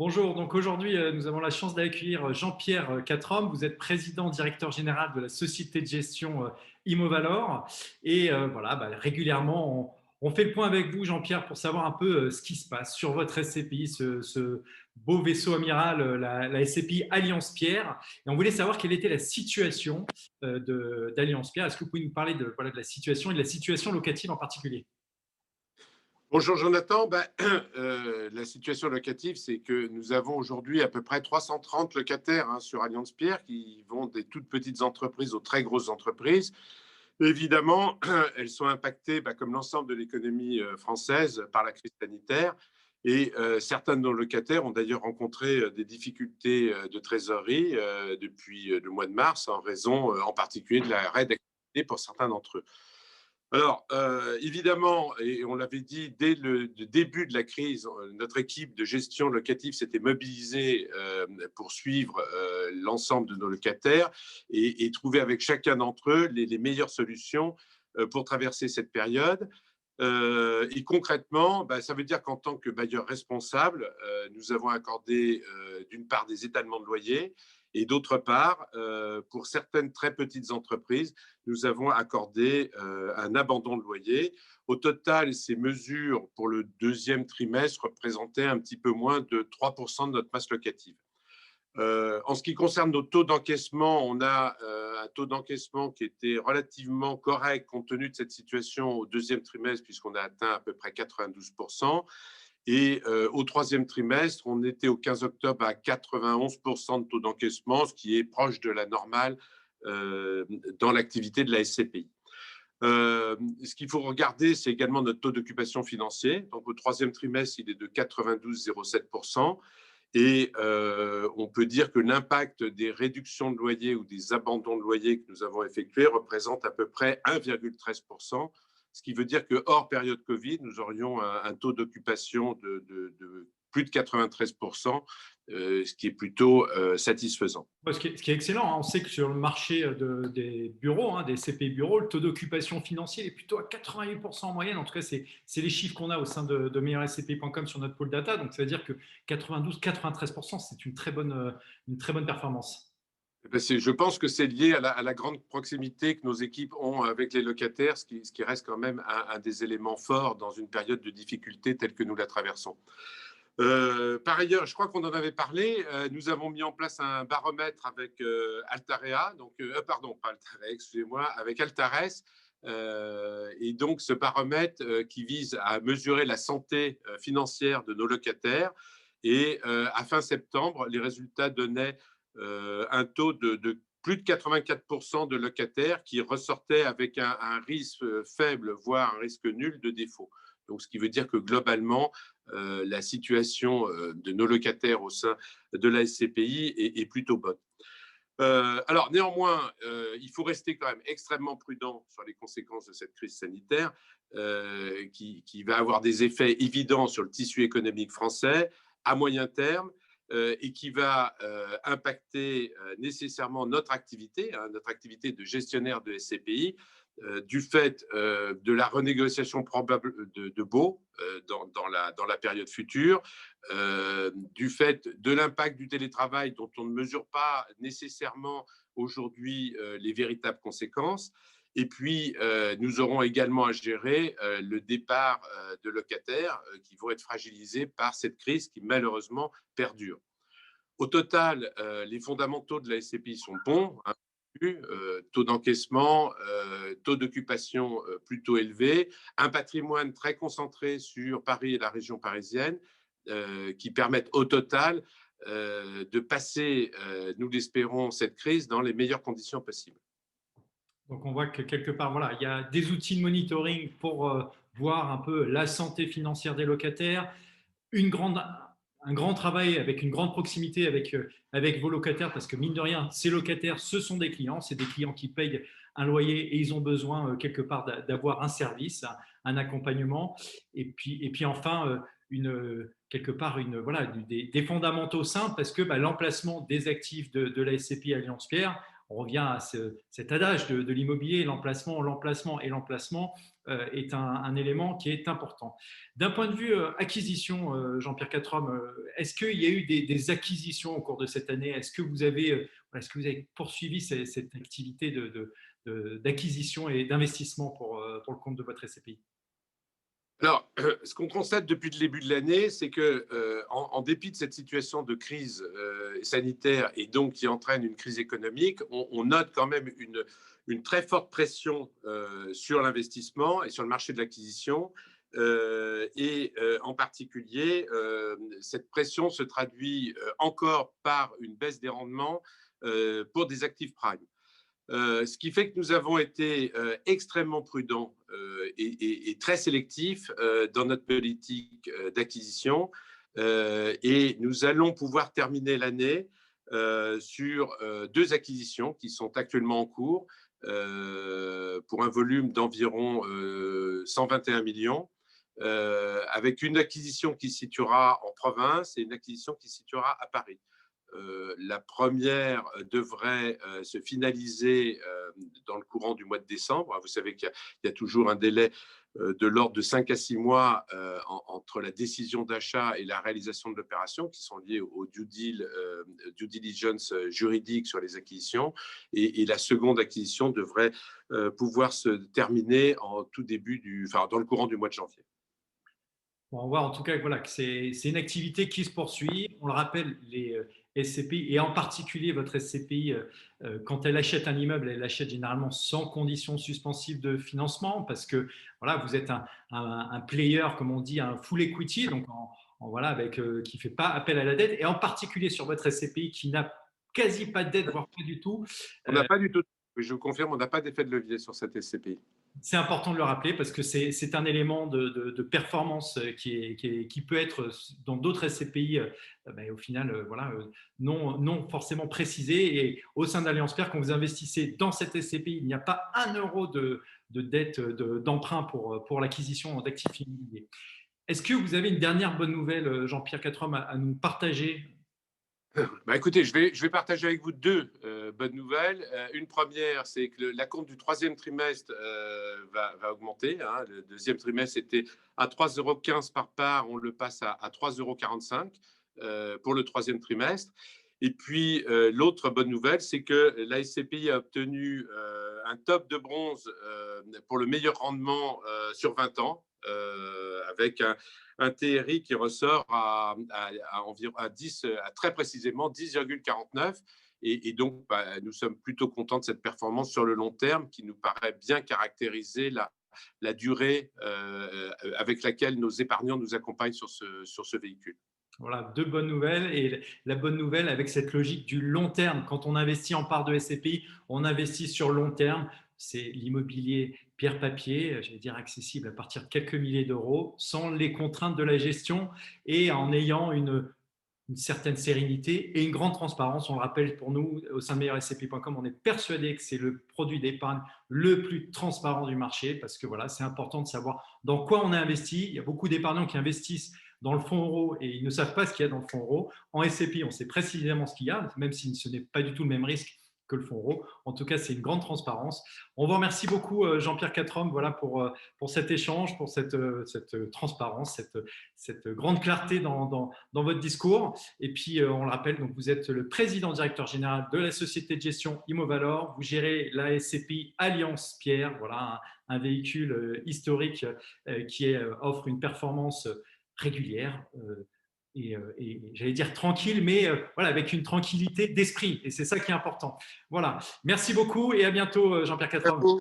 Bonjour, donc aujourd'hui nous avons la chance d'accueillir Jean-Pierre Quatrom. Vous êtes président directeur général de la société de gestion Immovalor. Et voilà, régulièrement on fait le point avec vous, Jean-Pierre, pour savoir un peu ce qui se passe sur votre SCPI, ce beau vaisseau amiral, la SCPI Alliance Pierre. Et on voulait savoir quelle était la situation d'Alliance Pierre. Est-ce que vous pouvez nous parler de la situation et de la situation locative en particulier? Bonjour Jonathan. La situation locative, c'est que nous avons aujourd'hui à peu près 330 locataires sur Alliance Pierre qui vont des toutes petites entreprises aux très grosses entreprises. Évidemment, elles sont impactées, comme l'ensemble de l'économie française, par la crise sanitaire. Et certains de nos locataires ont d'ailleurs rencontré des difficultés de trésorerie depuis le mois de mars, en raison en particulier de l'arrêt d'activité pour certains d'entre eux. Alors, évidemment, et on l'avait dit dès le début de la crise, notre équipe de gestion locative s'était mobilisée pour suivre l'ensemble de nos locataires et trouver avec chacun d'entre eux les meilleures solutions pour traverser cette période. Et concrètement, ça veut dire qu'en tant que bailleur responsable, nous avons accordé d'une part des étalements de loyer et d'autre part, pour certaines très petites entreprises, nous avons accordé un abandon de loyer. Au total, ces mesures pour le deuxième trimestre représentaient un petit peu moins de 3% de notre masse locative. En ce qui concerne nos taux d'encaissement, on a un taux d'encaissement qui était relativement correct compte tenu de cette situation au deuxième trimestre, puisqu'on a atteint à peu près 92%. Et au troisième trimestre, on était au 15 octobre à 91% de taux d'encaissement, ce qui est proche de la normale dans l'activité de la SCPI. Ce qu'il faut regarder, c'est également notre taux d'occupation financier. Donc, au troisième trimestre, il est de 92,07%. Et on peut dire que l'impact des réductions de loyer ou des abandons de loyer que nous avons effectués représente à peu près 1,13%, ce qui veut dire que hors période Covid, nous aurions un taux d'occupation de plus de 93%, ce qui est plutôt satisfaisant. Ce qui est excellent, hein. On sait que sur le marché des bureaux, des CPI bureaux, le taux d'occupation financier est plutôt à 88% en moyenne. En tout cas, c'est les chiffres qu'on a au sein de meilleurscpi.com sur notre pôle data. Donc, ça veut dire que 92-93%, c'est une très bonne performance. Je pense que c'est lié à la grande proximité que nos équipes ont avec les locataires, ce qui reste quand même un des éléments forts dans une période de difficulté telle que nous la traversons. Par ailleurs, je crois qu'on en avait parlé, nous avons mis en place un baromètre avec Altarea, pardon, pas Altarea, excusez-moi, avec Altares. Et donc, ce baromètre qui vise à mesurer la santé financière de nos locataires. Et à fin septembre, les résultats donnaient un taux de plus de 84% de locataires qui ressortaient avec un risque faible, voire un risque nul de défaut. Donc, ce qui veut dire que globalement, la situation de nos locataires au sein de la SCPI est plutôt bonne. Alors, néanmoins, il faut rester quand même extrêmement prudent sur les conséquences de cette crise sanitaire qui va avoir des effets évidents sur le tissu économique français à moyen terme et qui va impacter nécessairement notre activité de gestionnaire de SCPI, du fait de la renégociation probable de baux dans la période future, du fait de l'impact du télétravail dont on ne mesure pas nécessairement aujourd'hui les véritables conséquences. Et puis, nous aurons également à gérer le départ de locataires qui vont être fragilisés par cette crise qui malheureusement perdure. Au total, les fondamentaux de la SCPI sont bons. Taux d'encaissement, taux d'occupation plutôt élevé, un patrimoine très concentré sur Paris et la région parisienne qui permettent au total de passer, nous l'espérons, cette crise dans les meilleures conditions possibles. Donc, on voit que quelque part, voilà, il y a des outils de monitoring pour voir un peu la santé financière des locataires, un grand travail avec une grande proximité avec vos locataires, parce que mine de rien, ces locataires, ce sont des clients, c'est des clients qui payent un loyer et ils ont besoin quelque part d'avoir un service, un accompagnement. Et puis enfin, quelque part, voilà, des fondamentaux simples, parce que l'emplacement des actifs de la SCPI Alliance Pierre, on revient à cet adage de l'immobilier, l'emplacement et l'emplacement est un élément qui est important. D'un point de vue acquisition, Jean-Pierre Quatrom, est-ce qu'il y a eu des acquisitions au cours de cette année? Est-ce que vous avez poursuivi cette activité d'acquisition et d'investissement pour le compte de votre SCPI? Alors, ce qu'on constate depuis le début de l'année, c'est que, en dépit de cette situation de crise sanitaire et donc qui entraîne une crise économique, on note quand même une très forte pression sur l'investissement et sur le marché de l'acquisition. En particulier, cette pression se traduit encore par une baisse des rendements pour des actifs prime. Ce qui fait que nous avons été extrêmement prudents et très sélectifs dans notre politique d'acquisition. Et nous allons pouvoir terminer l'année sur deux acquisitions qui sont actuellement en cours pour un volume d'environ 121 millions, avec une acquisition qui se situera en province et une acquisition qui se situera à Paris. La première devrait se finaliser dans le courant du mois de décembre. Vous savez qu'il y a toujours un délai de l'ordre de 5 à 6 mois entre la décision d'achat et la réalisation de l'opération, qui sont liés au due diligence juridique sur les acquisitions. Et la seconde acquisition devrait pouvoir se terminer en tout début dans le courant du mois de janvier. Bon, on voit en tout cas voilà, que c'est une activité qui se poursuit. On le rappelle, les SCPI, et en particulier votre SCPI, quand elle achète un immeuble, elle l'achète généralement sans condition suspensive de financement parce que voilà, vous êtes un player, comme on dit, un full equity, donc voilà, qui ne fait pas appel à la dette, et en particulier sur votre SCPI qui n'a quasi pas de dette, voire pas du tout. On n'a pas du tout, je vous confirme, on n'a pas d'effet de levier sur cette SCPI. C'est important de le rappeler parce que c'est un élément de performance qui peut être dans d'autres SCPI, au final, non forcément précisé. Et au sein d'Allianz Pierre, quand vous investissez dans cette SCPI, il n'y a pas un euro de dette, d'emprunt pour l'acquisition d'actifs immobiliers. Est-ce que vous avez une dernière bonne nouvelle, Jean-Pierre Quatrom, à nous partager? Écoutez, je vais partager avec vous deux bonnes nouvelles. Une première, c'est que l'acompte du troisième trimestre va augmenter. Hein. Le deuxième trimestre était à 3,15 € par part, on le passe à 3,45 € pour le troisième trimestre. Et puis, l'autre bonne nouvelle, c'est que la SCPI a obtenu un top de bronze pour le meilleur rendement sur 20 ans, avec un TRI qui ressort environ à 10, à très précisément 10,49. Et donc, nous sommes plutôt contents de cette performance sur le long terme qui nous paraît bien caractériser la durée avec laquelle nos épargnants nous accompagnent sur ce véhicule. Voilà, deux bonnes nouvelles. Et la bonne nouvelle avec cette logique du long terme, quand on investit en part de SCPI, on investit sur long terme. C'est l'immobilier pierre-papier, j'allais dire accessible à partir de quelques milliers d'euros, sans les contraintes de la gestion et en ayant une certaine sérénité et une grande transparence. On le rappelle, pour nous, au sein de meilleurscpi.com, on est persuadé que c'est le produit d'épargne le plus transparent du marché parce que voilà, c'est important de savoir dans quoi on a investi. Il y a beaucoup d'épargnants qui investissent dans le fonds euro et ils ne savent pas ce qu'il y a dans le fonds euro. En SCPI, on sait précisément ce qu'il y a, même si ce n'est pas du tout le même risque que le fonds euro. En tout cas, c'est une grande transparence. On vous remercie beaucoup, Jean-Pierre Quatrom, voilà, pour cet échange, pour cette transparence, cette grande clarté dans votre discours. Et puis, on le rappelle, donc, vous êtes le président directeur général de la société de gestion Immovalor. Vous gérez la SCPI Allianz Pierre, voilà, un véhicule historique qui offre une performance régulière, et j'allais dire tranquille, mais voilà, avec une tranquillité d'esprit. Et c'est ça qui est important. Voilà. Merci beaucoup et à bientôt, Jean-Pierre Quatrom.